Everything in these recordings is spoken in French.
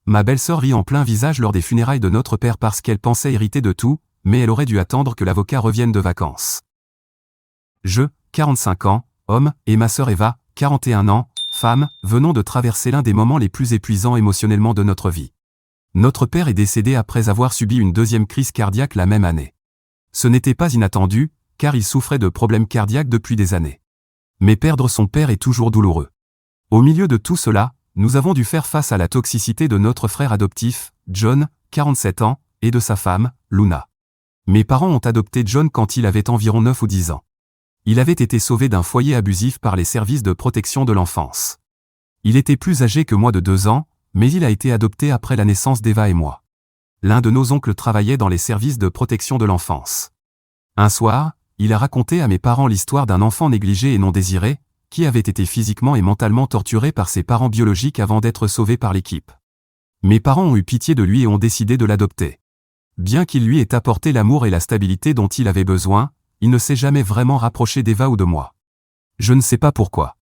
Ma belle-sœur rit en plein visage lors des funérailles de notre père parce qu'elle pensait hériter de tout, mais elle aurait dû attendre que l'avocat revienne de vacances. Je, 45 ans, homme, et ma sœur Eva, 41 ans, femme, venons de traverser l'un des moments les plus épuisants émotionnellement de notre vie. Notre père est décédé après avoir subi une deuxième crise cardiaque la même année. Ce n'était pas inattendu, car il souffrait de problèmes cardiaques depuis des années. Mais perdre son père est toujours douloureux. Au milieu de tout cela, nous avons dû faire face à la toxicité de notre frère adoptif, John, 47 ans, et de sa femme, Luna. Mes parents ont adopté John quand il avait environ 9 ou 10 ans. Il avait été sauvé d'un foyer abusif par les services de protection de l'enfance. Il était plus âgé que moi de 2 ans, mais il a été adopté après la naissance d'Eva et moi. L'un de nos oncles travaillait dans les services de protection de l'enfance. Un soir, il a raconté à mes parents l'histoire d'un enfant négligé et non désiré, qui avait été physiquement et mentalement torturé par ses parents biologiques avant d'être sauvé par l'équipe. Mes parents ont eu pitié de lui et ont décidé de l'adopter. Bien qu'il lui ait apporté l'amour et la stabilité dont il avait besoin, il ne s'est jamais vraiment rapproché d'Eva ou de moi. Je ne sais pas pourquoi.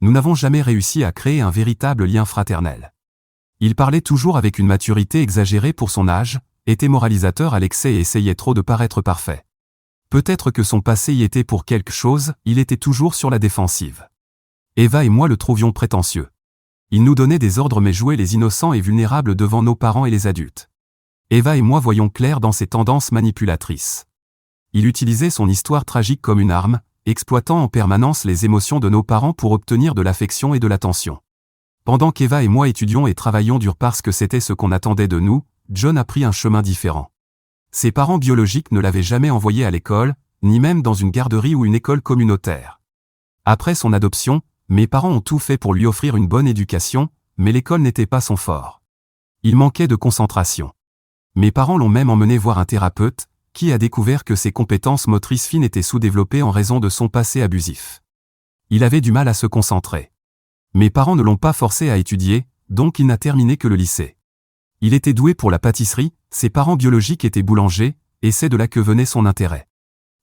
Nous n'avons jamais réussi à créer un véritable lien fraternel. Il parlait toujours avec une maturité exagérée pour son âge, était moralisateur à l'excès et essayait trop de paraître parfait. Peut-être que son passé y était pour quelque chose, il était toujours sur la défensive. Eva et moi le trouvions prétentieux. Il nous donnait des ordres mais jouait les innocents et vulnérables devant nos parents et les adultes. Eva et moi voyons clair dans ses tendances manipulatrices. Il utilisait son histoire tragique comme une arme, exploitant en permanence les émotions de nos parents pour obtenir de l'affection et de l'attention. Pendant qu'Eva et moi étudions et travaillions dur parce que c'était ce qu'on attendait de nous, John a pris un chemin différent. Ses parents biologiques ne l'avaient jamais envoyé à l'école, ni même dans une garderie ou une école communautaire. Après son adoption, mes parents ont tout fait pour lui offrir une bonne éducation, mais l'école n'était pas son fort. Il manquait de concentration. Mes parents l'ont même emmené voir un thérapeute, qui a découvert que ses compétences motrices fines étaient sous-développées en raison de son passé abusif. Il avait du mal à se concentrer. Mes parents ne l'ont pas forcé à étudier, donc il n'a terminé que le lycée. Il était doué pour la pâtisserie, ses parents biologiques étaient boulangers, et c'est de là que venait son intérêt.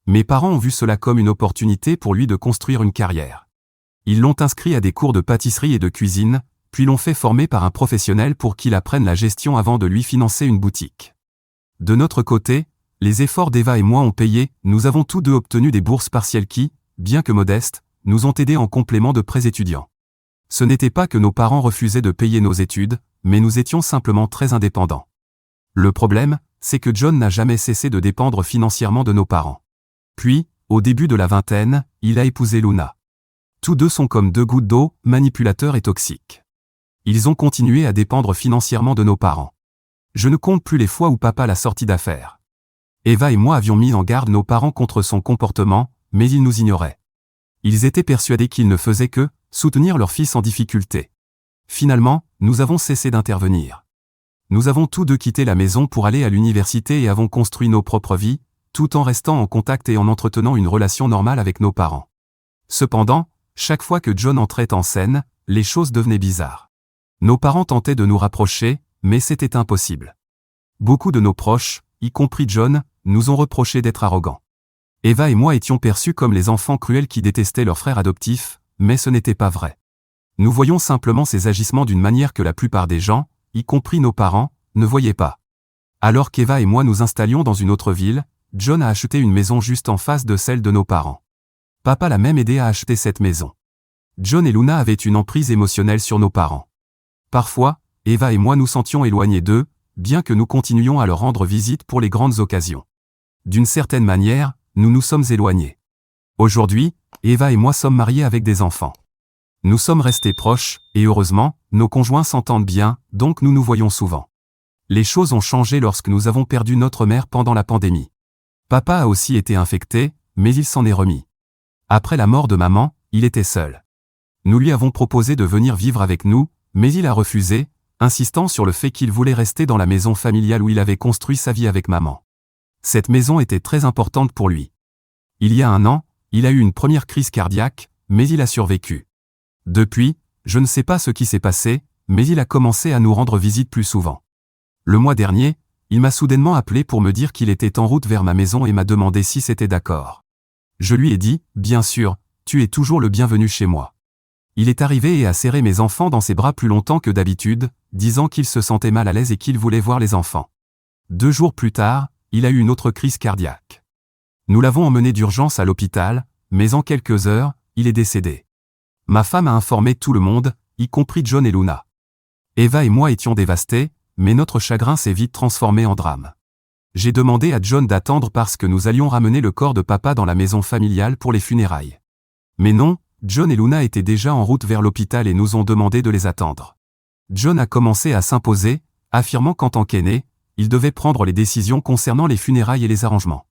Mes parents ont vu cela comme une opportunité pour lui de construire une carrière. Ils l'ont inscrit à des cours de pâtisserie et de cuisine, puis l'ont fait former par un professionnel pour qu'il apprenne la gestion avant de lui financer une boutique. De notre côté, les efforts d'Eva et moi ont payé, nous avons tous deux obtenu des bourses partielles qui, bien que modestes, nous ont aidés en complément de prêts étudiants. Ce n'était pas que nos parents refusaient de payer nos études, mais nous étions simplement très indépendants. Le problème, c'est que John n'a jamais cessé de dépendre financièrement de nos parents. Puis, au début de la vingtaine, il a épousé Luna. Tous deux sont comme deux gouttes d'eau, manipulateurs et toxiques. Ils ont continué à dépendre financièrement de nos parents. Je ne compte plus les fois où papa l'a sorti d'affaires. Eva et moi avions mis en garde nos parents contre son comportement, mais ils nous ignoraient. Ils étaient persuadés qu'ils ne faisaient que soutenir leur fils en difficulté. Finalement, nous avons cessé d'intervenir. Nous avons tous deux quitté la maison pour aller à l'université et avons construit nos propres vies, tout en restant en contact et en entretenant une relation normale avec nos parents. Cependant, chaque fois que John entrait en scène, les choses devenaient bizarres. Nos parents tentaient de nous rapprocher, mais c'était impossible. Beaucoup de nos proches, y compris John, nous ont reproché d'être arrogants. Eva et moi étions perçus comme les enfants cruels qui détestaient leur frère adoptif, mais ce n'était pas vrai. Nous voyions simplement ces agissements d'une manière que la plupart des gens, y compris nos parents, ne voyaient pas. Alors qu'Eva et moi nous installions dans une autre ville, John a acheté une maison juste en face de celle de nos parents. Papa l'a même aidé à acheter cette maison. John et Luna avaient une emprise émotionnelle sur nos parents. Parfois, Eva et moi nous sentions éloignés d'eux, bien que nous continuions à leur rendre visite pour les grandes occasions. D'une certaine manière, nous nous sommes éloignés. Aujourd'hui, Eva et moi sommes mariés avec des enfants. Nous sommes restés proches, et heureusement, nos conjoints s'entendent bien, donc nous nous voyons souvent. Les choses ont changé lorsque nous avons perdu notre mère pendant la pandémie. Papa a aussi été infecté, mais il s'en est remis. Après la mort de maman, il était seul. Nous lui avons proposé de venir vivre avec nous, mais il a refusé, insistant sur le fait qu'il voulait rester dans la maison familiale où il avait construit sa vie avec maman. Cette maison était très importante pour lui. Il y a 1 an, il a eu une première crise cardiaque, mais il a survécu. Depuis, je ne sais pas ce qui s'est passé, mais il a commencé à nous rendre visite plus souvent. Le mois dernier, il m'a soudainement appelé pour me dire qu'il était en route vers ma maison et m'a demandé si c'était d'accord. Je lui ai dit, bien sûr, tu es toujours le bienvenu chez moi. Il est arrivé et a serré mes enfants dans ses bras plus longtemps que d'habitude, disant qu'il se sentait mal à l'aise et qu'il voulait voir les enfants. 2 jours plus tard, il a eu une autre crise cardiaque. Nous l'avons emmené d'urgence à l'hôpital, mais en quelques heures, il est décédé. Ma femme a informé tout le monde, y compris John et Luna. Eva et moi étions dévastés, mais notre chagrin s'est vite transformé en drame. J'ai demandé à John d'attendre parce que nous allions ramener le corps de papa dans la maison familiale pour les funérailles. Mais non, John et Luna étaient déjà en route vers l'hôpital et nous ont demandé de les attendre. John a commencé à s'imposer, affirmant qu'en tant qu'aîné, il devait prendre les décisions concernant les funérailles et les arrangements.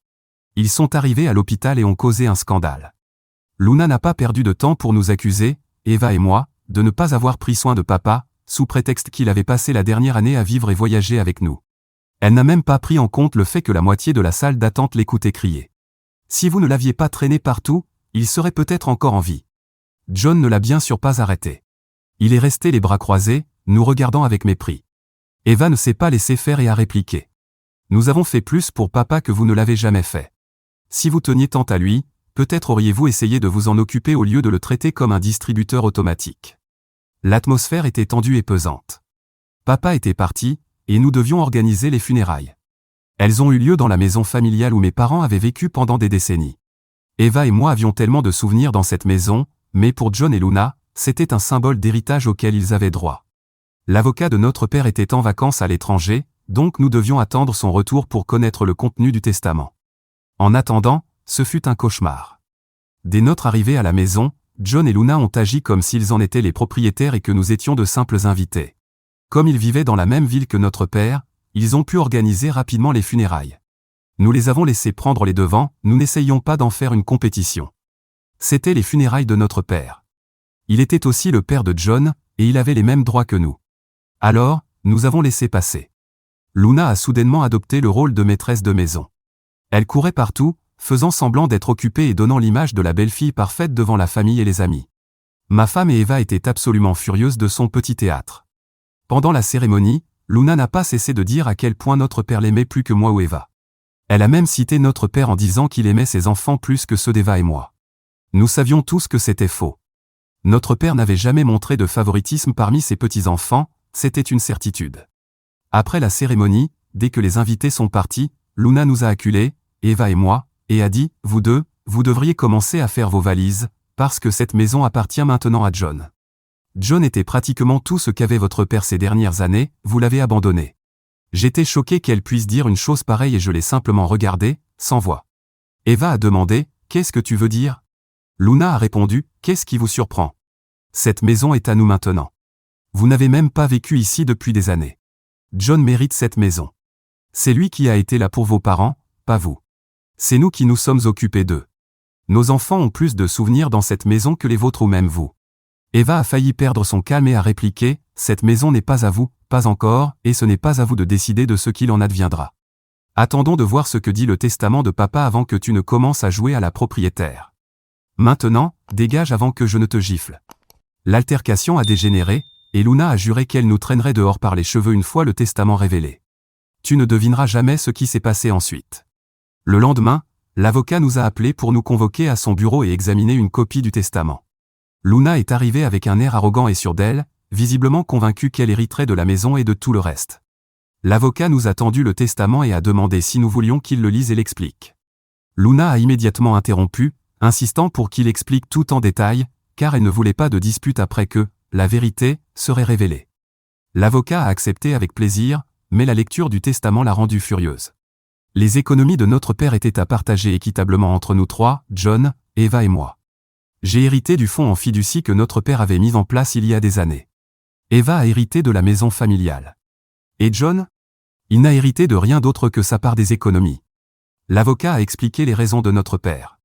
Ils sont arrivés à l'hôpital et ont causé un scandale. Luna n'a pas perdu de temps pour nous accuser, Eva et moi, de ne pas avoir pris soin de papa, sous prétexte qu'il avait passé la dernière année à vivre et voyager avec nous. Elle n'a même pas pris en compte le fait que la moitié de la salle d'attente l'écoutait crier. Si vous ne l'aviez pas traîné partout, il serait peut-être encore en vie. John ne l'a bien sûr pas arrêté. Il est resté les bras croisés, nous regardant avec mépris. Eva ne s'est pas laissé faire et a répliqué. Nous avons fait plus pour papa que vous ne l'avez jamais fait. Si vous teniez tant à lui, peut-être auriez-vous essayé de vous en occuper au lieu de le traiter comme un distributeur automatique. L'atmosphère était tendue et pesante. Papa était parti, et nous devions organiser les funérailles. Elles ont eu lieu dans la maison familiale où mes parents avaient vécu pendant des décennies. Eva et moi avions tellement de souvenirs dans cette maison, mais pour John et Luna, c'était un symbole d'héritage auquel ils avaient droit. L'avocat de notre père était en vacances à l'étranger, donc nous devions attendre son retour pour connaître le contenu du testament. En attendant, ce fut un cauchemar. Dès notre arrivée à la maison, John et Luna ont agi comme s'ils en étaient les propriétaires et que nous étions de simples invités. Comme ils vivaient dans la même ville que notre père, ils ont pu organiser rapidement les funérailles. Nous les avons laissés prendre les devants, nous n'essayions pas d'en faire une compétition. C'étaient les funérailles de notre père. Il était aussi le père de John, et il avait les mêmes droits que nous. Alors, nous avons laissé passer. Luna a soudainement adopté le rôle de maîtresse de maison. Elle courait partout, faisant semblant d'être occupée et donnant l'image de la belle-fille parfaite devant la famille et les amis. Ma femme et Eva étaient absolument furieuses de son petit théâtre. Pendant la cérémonie, Luna n'a pas cessé de dire à quel point notre père l'aimait plus que moi ou Eva. Elle a même cité notre père en disant qu'il aimait ses enfants plus que ceux d'Eva et moi. Nous savions tous que c'était faux. Notre père n'avait jamais montré de favoritisme parmi ses petits-enfants, c'était une certitude. Après la cérémonie, dès que les invités sont partis, Luna nous a acculés, Eva et moi, et a dit, « Vous deux, vous devriez commencer à faire vos valises, parce que cette maison appartient maintenant à John. John était pratiquement tout ce qu'avait votre père ces dernières années, vous l'avez abandonné. » J'étais choqué qu'elle puisse dire une chose pareille et je l'ai simplement regardée, sans voix. Eva a demandé, « Qu'est-ce que tu veux dire ?» Luna a répondu, « Qu'est-ce qui vous surprend ? Cette maison est à nous maintenant. Vous n'avez même pas vécu ici depuis des années. John mérite cette maison. C'est lui qui a été là pour vos parents, pas vous. C'est nous qui nous sommes occupés d'eux. Nos enfants ont plus de souvenirs dans cette maison que les vôtres ou même vous. » Eva a failli perdre son calme et a répliqué, « Cette maison n'est pas à vous, pas encore, et ce n'est pas à vous de décider de ce qu'il en adviendra. Attendons de voir ce que dit le testament de papa avant que tu ne commences à jouer à la propriétaire. Maintenant, dégage avant que je ne te gifle. » L'altercation a dégénéré, et Luna a juré qu'elle nous traînerait dehors par les cheveux une fois le testament révélé. Tu ne devineras jamais ce qui s'est passé ensuite. Le lendemain, l'avocat nous a appelés pour nous convoquer à son bureau et examiner une copie du testament. Luna est arrivée avec un air arrogant et sûr d'elle, visiblement convaincue qu'elle hériterait de la maison et de tout le reste. L'avocat nous a tendu le testament et a demandé si nous voulions qu'il le lise et l'explique. Luna a immédiatement interrompu, insistant pour qu'il explique tout en détail, car elle ne voulait pas de dispute après que, la vérité, serait révélée. L'avocat a accepté avec plaisir, mais la lecture du testament l'a rendue furieuse. Les économies de notre père étaient à partager équitablement entre nous trois, John, Eva et moi. J'ai hérité du fonds en fiducie que notre père avait mis en place il y a des années. Eva a hérité de la maison familiale. Et John ? Il n'a hérité de rien d'autre que sa part des économies. L'avocat a expliqué les raisons de notre père.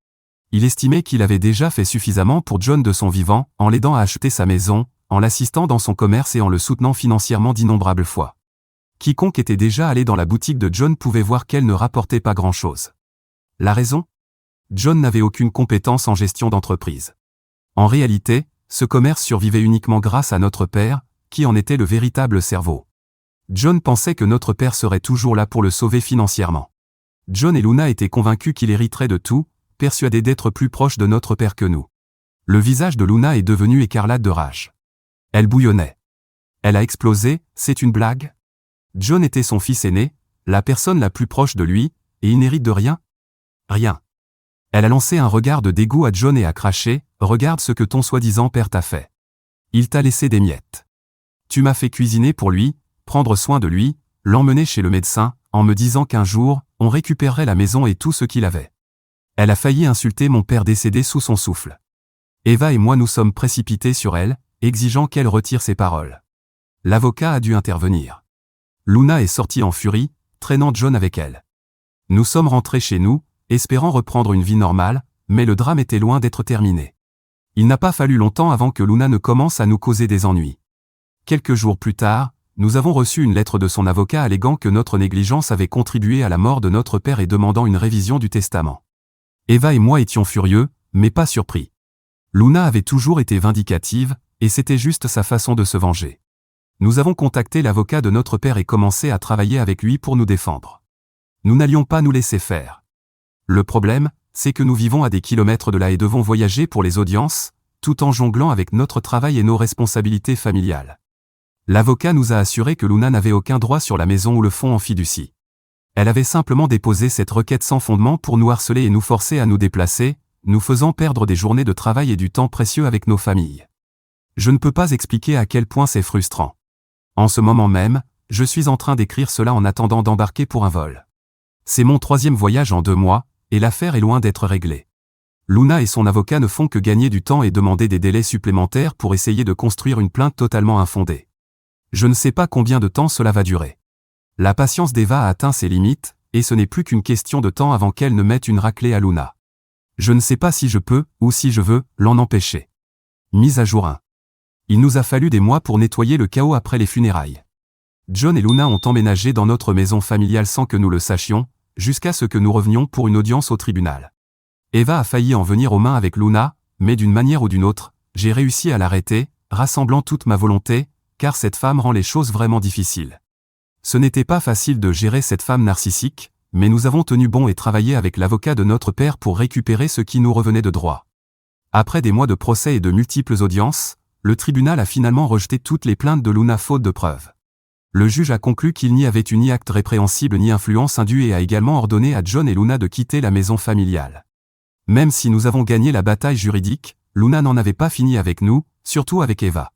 Il estimait qu'il avait déjà fait suffisamment pour John de son vivant, en l'aidant à acheter sa maison, en l'assistant dans son commerce et en le soutenant financièrement d'innombrables fois. Quiconque était déjà allé dans la boutique de John pouvait voir qu'elle ne rapportait pas grand-chose. La raison ? John n'avait aucune compétence en gestion d'entreprise. En réalité, ce commerce survivait uniquement grâce à notre père, qui en était le véritable cerveau. John pensait que notre père serait toujours là pour le sauver financièrement. John et Luna étaient convaincus qu'il hériterait de tout, persuadés d'être plus proche de notre père que nous. Le visage de Luna est devenu écarlate de rage. Elle bouillonnait. Elle a explosé, c'est une blague? John était son fils aîné, la personne la plus proche de lui, et il n'hérite de rien? Rien. Elle a lancé un regard de dégoût à John et a craché, « Regarde ce que ton soi-disant père t'a fait. Il t'a laissé des miettes. Tu m'as fait cuisiner pour lui, prendre soin de lui, l'emmener chez le médecin, en me disant qu'un jour, on récupérerait la maison et tout ce qu'il avait. » Elle a failli insulter mon père décédé sous son souffle. Eva et moi nous sommes précipités sur elle, exigeant qu'elle retire ses paroles. L'avocat a dû intervenir. Luna est sortie en furie, traînant John avec elle. Nous sommes rentrés chez nous, espérant reprendre une vie normale, mais le drame était loin d'être terminé. Il n'a pas fallu longtemps avant que Luna ne commence à nous causer des ennuis. Quelques jours plus tard, nous avons reçu une lettre de son avocat alléguant que notre négligence avait contribué à la mort de notre père et demandant une révision du testament. Eva et moi étions furieux, mais pas surpris. Luna avait toujours été vindicative, et c'était juste sa façon de se venger. Nous avons contacté l'avocat de notre père et commencé à travailler avec lui pour nous défendre. Nous n'allions pas nous laisser faire. Le problème, c'est que nous vivons à des kilomètres de là et devons voyager pour les audiences, tout en jonglant avec notre travail et nos responsabilités familiales. L'avocat nous a assuré que Luna n'avait aucun droit sur la maison ou le fonds en fiducie. Elle avait simplement déposé cette requête sans fondement pour nous harceler et nous forcer à nous déplacer, nous faisant perdre des journées de travail et du temps précieux avec nos familles. Je ne peux pas expliquer à quel point c'est frustrant. En ce moment même, je suis en train d'écrire cela en attendant d'embarquer pour un vol. C'est mon 3e voyage en 2 mois, et l'affaire est loin d'être réglée. Luna et son avocat ne font que gagner du temps et demander des délais supplémentaires pour essayer de construire une plainte totalement infondée. Je ne sais pas combien de temps cela va durer. La patience d'Eva a atteint ses limites, et ce n'est plus qu'une question de temps avant qu'elle ne mette une raclée à Luna. Je ne sais pas si je peux, ou si je veux, l'en empêcher. Mise à jour 1. Il nous a fallu des mois pour nettoyer le chaos après les funérailles. John et Luna ont emménagé dans notre maison familiale sans que nous le sachions, jusqu'à ce que nous revenions pour une audience au tribunal. Eva a failli en venir aux mains avec Luna, mais d'une manière ou d'une autre, j'ai réussi à l'arrêter, rassemblant toute ma volonté, car cette femme rend les choses vraiment difficiles. Ce n'était pas facile de gérer cette femme narcissique, mais nous avons tenu bon et travaillé avec l'avocat de notre père pour récupérer ce qui nous revenait de droit. Après des mois de procès et de multiples audiences, le tribunal a finalement rejeté toutes les plaintes de Luna faute de preuves. Le juge a conclu qu'il n'y avait eu ni acte répréhensible ni influence indue et a également ordonné à John et Luna de quitter la maison familiale. Même si nous avons gagné la bataille juridique, Luna n'en avait pas fini avec nous, surtout avec Eva.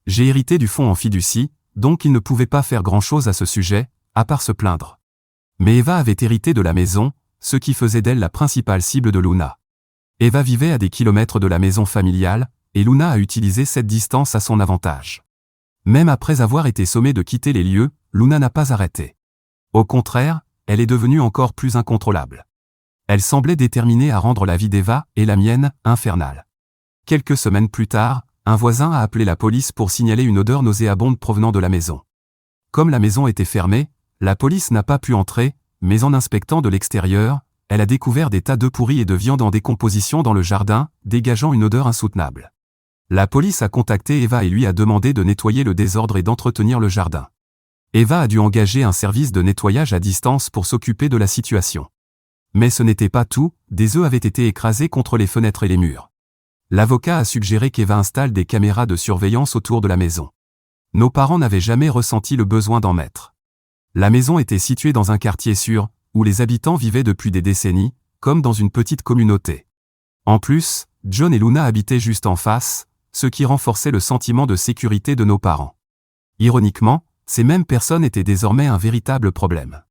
J'ai hérité du fonds en fiducie, donc il ne pouvait pas faire grand-chose à ce sujet, à part se plaindre. Mais Eva avait hérité de la maison, ce qui faisait d'elle la principale cible de Luna. Eva vivait à des kilomètres de la maison familiale, et Luna a utilisé cette distance à son avantage. Même après avoir été sommée de quitter les lieux, Luna n'a pas arrêté. Au contraire, elle est devenue encore plus incontrôlable. Elle semblait déterminée à rendre la vie d'Eva, et la mienne, infernale. Quelques semaines plus tard, un voisin a appelé la police pour signaler une odeur nauséabonde provenant de la maison. Comme la maison était fermée, la police n'a pas pu entrer, mais en inspectant de l'extérieur, elle a découvert des tas d'œufs pourris et de viande en décomposition dans le jardin, dégageant une odeur insoutenable. La police a contacté Eva et lui a demandé de nettoyer le désordre et d'entretenir le jardin. Eva a dû engager un service de nettoyage à distance pour s'occuper de la situation. Mais ce n'était pas tout, des œufs avaient été écrasés contre les fenêtres et les murs. L'avocat a suggéré qu'Eva installe des caméras de surveillance autour de la maison. Nos parents n'avaient jamais ressenti le besoin d'en mettre. La maison était située dans un quartier sûr, où les habitants vivaient depuis des décennies, comme dans une petite communauté. En plus, John et Luna habitaient juste en face, ce qui renforçait le sentiment de sécurité de nos parents. Ironiquement, ces mêmes personnes étaient désormais un véritable problème.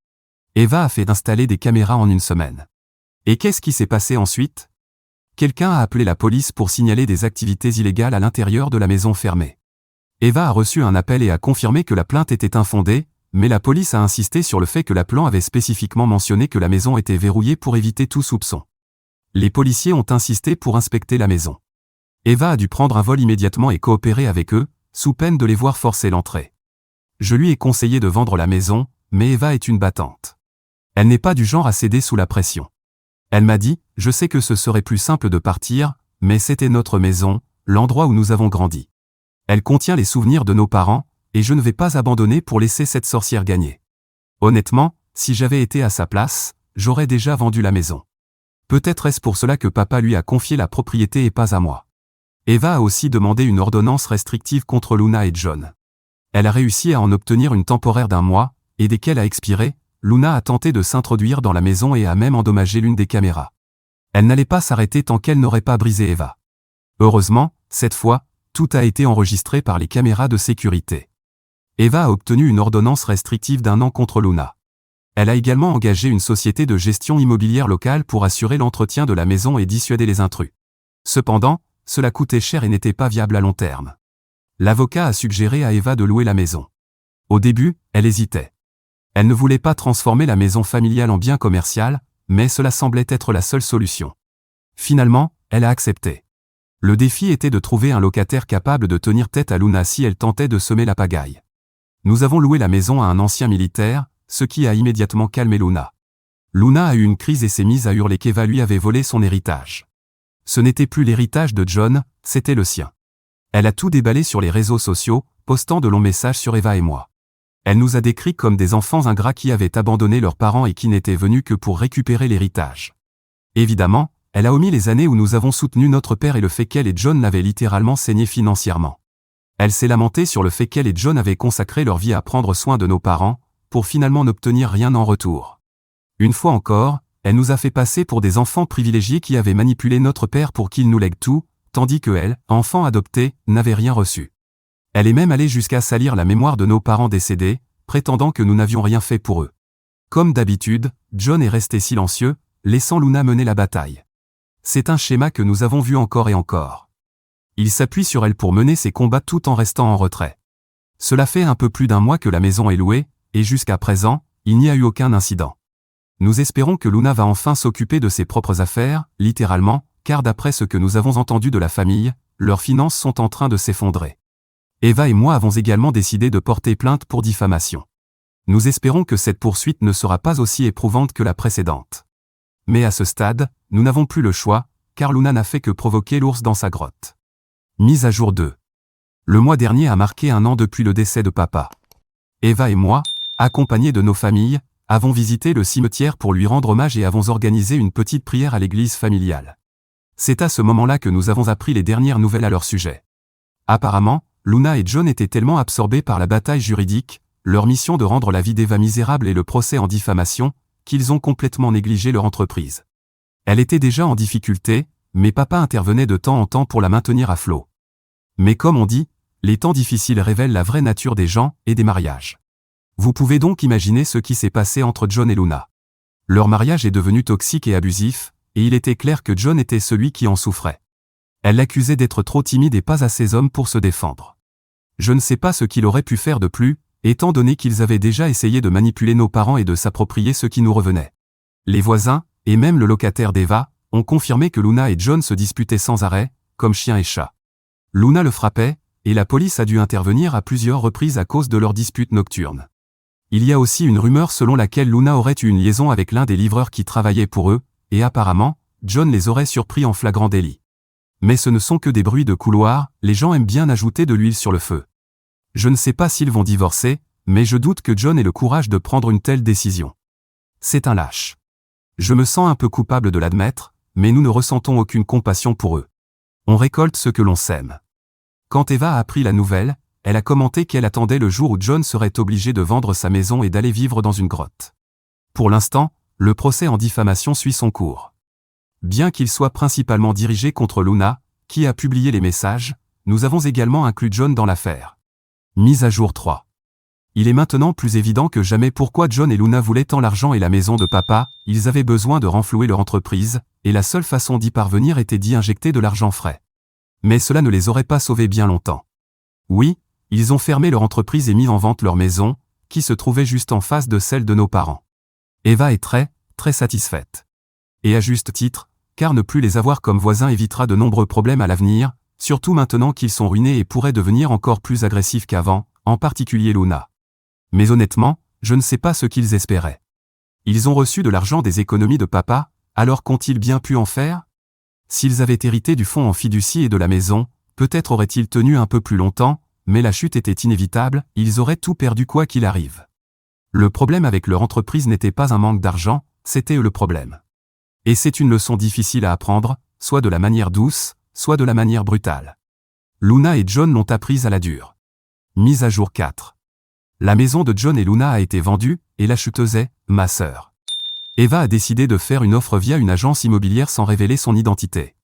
Eva a fait installer des caméras en 1 semaine. Et qu'est-ce qui s'est passé ensuite? Quelqu'un a appelé la police pour signaler des activités illégales à l'intérieur de la maison fermée. Eva a reçu un appel et a confirmé que la plainte était infondée, mais la police a insisté sur le fait que l'appelant avait spécifiquement mentionné que la maison était verrouillée pour éviter tout soupçon. Les policiers ont insisté pour inspecter la maison. Eva a dû prendre un vol immédiatement et coopérer avec eux, sous peine de les voir forcer l'entrée. Je lui ai conseillé de vendre la maison, mais Eva est une battante. Elle n'est pas du genre à céder sous la pression. Elle m'a dit, « Je sais que ce serait plus simple de partir, mais c'était notre maison, l'endroit où nous avons grandi. Elle contient les souvenirs de nos parents, et je ne vais pas abandonner pour laisser cette sorcière gagner. » Honnêtement, si j'avais été à sa place, j'aurais déjà vendu la maison. Peut-être est-ce pour cela que papa lui a confié la propriété et pas à moi. Eva a aussi demandé une ordonnance restrictive contre Luna et John. Elle a réussi à en obtenir une temporaire d'1 mois, et dès qu'elle a expiré, Luna a tenté de s'introduire dans la maison et a même endommagé l'une des caméras. Elle n'allait pas s'arrêter tant qu'elle n'aurait pas brisé Eva. Heureusement, cette fois, tout a été enregistré par les caméras de sécurité. Eva a obtenu une ordonnance restrictive d'1 an contre Luna. Elle a également engagé une société de gestion immobilière locale pour assurer l'entretien de la maison et dissuader les intrus. Cependant, cela coûtait cher et n'était pas viable à long terme. L'avocat a suggéré à Eva de louer la maison. Au début, elle hésitait. Elle ne voulait pas transformer la maison familiale en bien commercial, mais cela semblait être la seule solution. Finalement, elle a accepté. Le défi était de trouver un locataire capable de tenir tête à Luna si elle tentait de semer la pagaille. Nous avons loué la maison à un ancien militaire, ce qui a immédiatement calmé Luna. Luna a eu une crise et s'est mise à hurler qu'Eva lui avait volé son héritage. Ce n'était plus l'héritage de John, c'était le sien. Elle a tout déballé sur les réseaux sociaux, postant de longs messages sur Eva et moi. Elle nous a décrits comme des enfants ingrats qui avaient abandonné leurs parents et qui n'étaient venus que pour récupérer l'héritage. Évidemment, elle a omis les années où nous avons soutenu notre père et le fait qu'elle et John l'avaient littéralement saigné financièrement. Elle s'est lamentée sur le fait qu'elle et John avaient consacré leur vie à prendre soin de nos parents, pour finalement n'obtenir rien en retour. Une fois encore, elle nous a fait passer pour des enfants privilégiés qui avaient manipulé notre père pour qu'il nous lègue tout, tandis que elle, enfant adoptée, n'avait rien reçu. Elle est même allée jusqu'à salir la mémoire de nos parents décédés, prétendant que nous n'avions rien fait pour eux. Comme d'habitude, John est resté silencieux, laissant Luna mener la bataille. C'est un schéma que nous avons vu encore et encore. Il s'appuie sur elle pour mener ses combats tout en restant en retrait. Cela fait un peu plus d'1 mois que la maison est louée, et jusqu'à présent, il n'y a eu aucun incident. Nous espérons que Luna va enfin s'occuper de ses propres affaires, littéralement, car d'après ce que nous avons entendu de la famille, leurs finances sont en train de s'effondrer. Eva et moi avons également décidé de porter plainte pour diffamation. Nous espérons que cette poursuite ne sera pas aussi éprouvante que la précédente. Mais à ce stade, nous n'avons plus le choix, car Luna n'a fait que provoquer l'ours dans sa grotte. Mise à jour 2. Le mois dernier a marqué 1 an depuis le décès de papa. Eva et moi, accompagnés de nos familles, avons visité le cimetière pour lui rendre hommage et avons organisé une petite prière à l'église familiale. C'est à ce moment-là que nous avons appris les dernières nouvelles à leur sujet. Apparemment, Luna et John étaient tellement absorbés par la bataille juridique, leur mission de rendre la vie d'Eva misérable et le procès en diffamation, qu'ils ont complètement négligé leur entreprise. Elle était déjà en difficulté, mais papa intervenait de temps en temps pour la maintenir à flot. Mais comme on dit, les temps difficiles révèlent la vraie nature des gens et des mariages. Vous pouvez donc imaginer ce qui s'est passé entre John et Luna. Leur mariage est devenu toxique et abusif, et il était clair que John était celui qui en souffrait. Elle l'accusait d'être trop timide et pas assez homme pour se défendre. Je ne sais pas ce qu'il aurait pu faire de plus, étant donné qu'ils avaient déjà essayé de manipuler nos parents et de s'approprier ce qui nous revenait. Les voisins, et même le locataire d'Eva, ont confirmé que Luna et John se disputaient sans arrêt, comme chien et chat. Luna le frappait, et la police a dû intervenir à plusieurs reprises à cause de leur dispute nocturne. Il y a aussi une rumeur selon laquelle Luna aurait eu une liaison avec l'un des livreurs qui travaillait pour eux, et apparemment, John les aurait surpris en flagrant délit. Mais ce ne sont que des bruits de couloir, les gens aiment bien ajouter de l'huile sur le feu. Je ne sais pas s'ils vont divorcer, mais je doute que John ait le courage de prendre une telle décision. C'est un lâche. Je me sens un peu coupable de l'admettre, mais nous ne ressentons aucune compassion pour eux. On récolte ce que l'on sème. Quand Eva a appris la nouvelle, elle a commenté qu'elle attendait le jour où John serait obligé de vendre sa maison et d'aller vivre dans une grotte. Pour l'instant, le procès en diffamation suit son cours. Bien qu'il soit principalement dirigé contre Luna, qui a publié les messages, nous avons également inclus John dans l'affaire. Mise à jour 3. Il est maintenant plus évident que jamais pourquoi John et Luna voulaient tant l'argent et la maison de papa, ils avaient besoin de renflouer leur entreprise, et la seule façon d'y parvenir était d'y injecter de l'argent frais. Mais cela ne les aurait pas sauvés bien longtemps. Oui, ils ont fermé leur entreprise et mis en vente leur maison, qui se trouvait juste en face de celle de nos parents. Eva est très satisfaite. Et à juste titre, car ne plus les avoir comme voisins évitera de nombreux problèmes à l'avenir, surtout maintenant qu'ils sont ruinés et pourraient devenir encore plus agressifs qu'avant, en particulier Luna. Mais honnêtement, je ne sais pas ce qu'ils espéraient. Ils ont reçu de l'argent des économies de papa, alors qu'ont-ils bien pu en faire? S'ils avaient hérité du fonds en fiducie et de la maison, peut-être auraient-ils tenu un peu plus longtemps, mais la chute était inévitable, ils auraient tout perdu quoi qu'il arrive. Le problème avec leur entreprise n'était pas un manque d'argent, c'était eux le problème. Et c'est une leçon difficile à apprendre, soit de la manière douce, soit de la manière brutale. Luna et John l'ont apprise à la dure. mise à jour 4. La maison de John et Luna a été vendue, et l'acheteuse est ma sœur. Eva a décidé de faire une offre via une agence immobilière sans révéler son identité.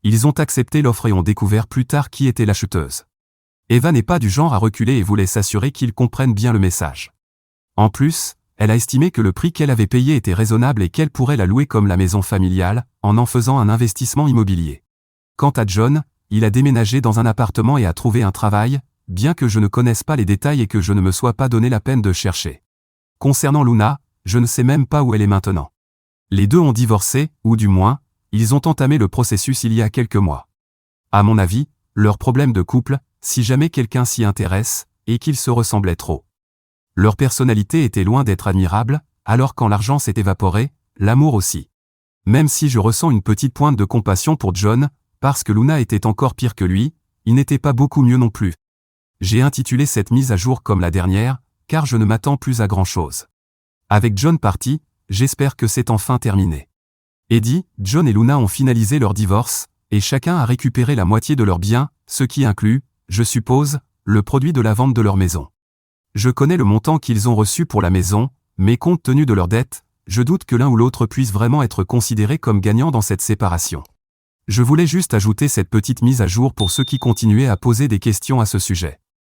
Ils ont accepté l'offre et ont découvert plus tard qui était l'acheteuse. Eva n'est pas du genre à reculer et voulait s'assurer qu'ils comprennent bien le message. En plus, elle a estimé que le prix qu'elle avait payé était raisonnable et qu'elle pourrait la louer comme la maison familiale, en faisant un investissement immobilier. Quant à John, il a déménagé dans un appartement et a trouvé un travail, bien que je ne connaisse pas les détails et que je ne me sois pas donné la peine de chercher. Concernant Luna, je ne sais même pas où elle est maintenant. Les deux ont divorcé, ou du moins, ils ont entamé le processus il y a quelques mois. À mon avis, leur problème de couple, si jamais quelqu'un s'y intéresse, est qu'ils se ressemblaient trop. Leur personnalité était loin d'être admirable, alors quand l'argent s'est évaporé, l'amour aussi. Même si je ressens une petite pointe de compassion pour John, parce que Luna était encore pire que lui, il n'était pas beaucoup mieux non plus. J'ai intitulé cette mise à jour comme la dernière, car je ne m'attends plus à grand-chose. Avec John parti, j'espère que c'est enfin terminé. Eddie, John et Luna ont finalisé leur divorce, et chacun a récupéré la moitié de leurs biens, ce qui inclut, je suppose, le produit de la vente de leur maison. Je connais le montant qu'ils ont reçu pour la maison, mais compte tenu de leurs dettes, je doute que l'un ou l'autre puisse vraiment être considéré comme gagnant dans cette séparation. Je voulais juste ajouter cette petite mise à jour pour ceux qui continuaient à poser des questions à ce sujet.